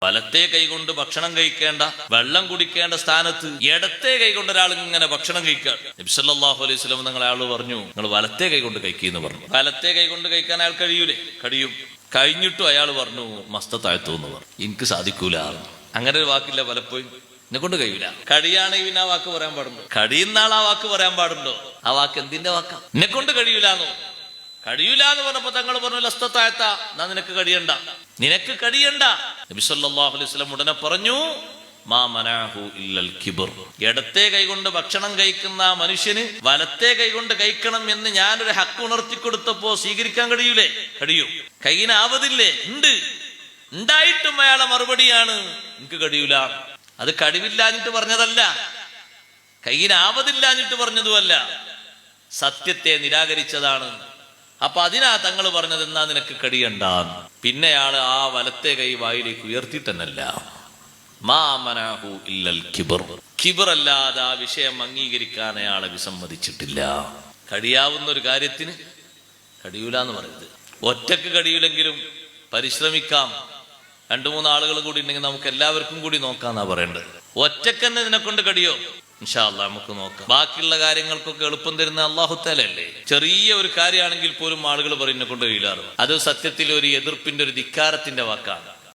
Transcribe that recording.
വലത്തെ കൈകൊണ്ട് ഭക്ഷണം കഴിക്കേണ്ട, വെള്ളം കുടിക്കേണ്ട സ്ഥാനത്ത് ഇടത്തെ കൈകൊണ്ട് ഒരാൾ ഇങ്ങനെ ഭക്ഷണം കഴിക്കുക. നബി സല്ലല്ലാഹു അലൈഹി വസല്ലം നിങ്ങൾ അയാൾ പറഞ്ഞു, നിങ്ങൾ വലത്തെ കൈകൊണ്ട് കഴിക്കുന്നു പറഞ്ഞു. വലത്തെ കൈകൊണ്ട് കഴിക്കാൻ അയാൾ കഴിയൂലേ? കഴിയും. കഴിഞ്ഞിട്ടും അയാൾ പറഞ്ഞു മസ്തത്താഴ്ത്തു എന്ന് പറഞ്ഞു. എനിക്ക് സാധിക്കൂല. അങ്ങനെ ഒരു വാക്കില്ല പലപ്പോഴും. എന്നെ കൊണ്ട് കഴിയൂല. കഴിയാണെങ്കിൽ പിന്നെ ആ വാക്ക് പറയാൻ പാടുണ്ടോ? കഴിയുന്ന ആൾ ആ വാക്ക് പറയാൻ പാടുണ്ടോ? ആ വാക്ക് എന്തിന്റെ വാക്കാ? എന്നെ കൊണ്ട് കഴിയൂലെന്നോ? കഴിയൂല എന്ന് പറഞ്ഞപ്പോ തങ്ങൾ പറഞ്ഞു ലസ്തത്താഴ്ത്ത, എന്നാ നിനക്ക് കഴിയണ്ട, നിനക്ക് കഴിയണ്ട. നബി സല്ലല്ലാഹു അലൈഹി വസല്ലം ഉടനെ പറഞ്ഞു മാ മനാഹു ഇല്ലൽ കിബ്ർ. ഇടത്തെ കൈകൊണ്ട് ഭക്ഷണം കഴിക്കുന്ന മനുഷ്യന് വലത്തെ കൈകൊണ്ട് കഴിക്കണം എന്ന് ഞാനൊരു ഹക്ക് ഉണർത്തി കൊടുത്തപ്പോ സ്വീകരിക്കാൻ കഴിയൂലേ? കഴിയും. കൈയിനാവതില്ലേ? ഉണ്ട്. ഉണ്ടായിട്ടും അയാളെ മറുപടിയാണ് എനിക്ക് കഴിയൂല. അത് കഴിവില്ലാഞ്ഞിട്ട് പറഞ്ഞതല്ല, കൈയിനാവതില്ലാഞ്ഞിട്ട് പറഞ്ഞതുമല്ല, സത്യത്തെ നിരാകരിച്ചതാണ്. അപ്പൊ അതിനാ തങ്ങൾ പറഞ്ഞത് എന്നാ നിനക്ക് കഴിയണ്ട. പിന്നെ ആള് ആ വലത്തെ കൈ വായിലേക്ക് ഉയർത്തിയിട്ടെന്നല്ല. മാ മനാഹു ഇല്ലൽ കിബ്ർ. കിബ്ർ അല്ലാതെ ആ വിഷയം അംഗീകരിക്കാൻ അയാളെ വിസമ്മതിച്ചിട്ടില്ല. കഴിയാവുന്ന ഒരു കാര്യത്തിന് കഴിയൂല എന്ന് പറയുന്നത്. ഒറ്റക്ക് കഴിയൂലെങ്കിലും പരിശ്രമിക്കാം. 2-3 ആളുകൾ കൂടി ഉണ്ടെങ്കിൽ നമുക്ക് എല്ലാവർക്കും കൂടി നോക്കാന്നാ പറയേണ്ടത്. ഒറ്റക്ക് തന്നെ ഇതിനെക്കൊണ്ട് കഴിയോ? ഇൻഷാ അല്ലാഹ് നമുക്ക് നോക്കാം. ബാക്കിയുള്ള കാര്യങ്ങൾക്കൊക്കെ എളുപ്പം തരുന്ന അല്ലാഹു തആല അല്ലേ? ചെറിയ ഒരു കാര്യമാണെങ്കിൽ പോലും ആളുകൾ പറയുന്നത് കൊണ്ട് കഴിയില്ലാറ്. അത് സത്യത്തിൽ ഒരു എതിർപ്പിന്റെ, ഒരു ധിക്കാരത്തിന്റെ വാക്കാണ്.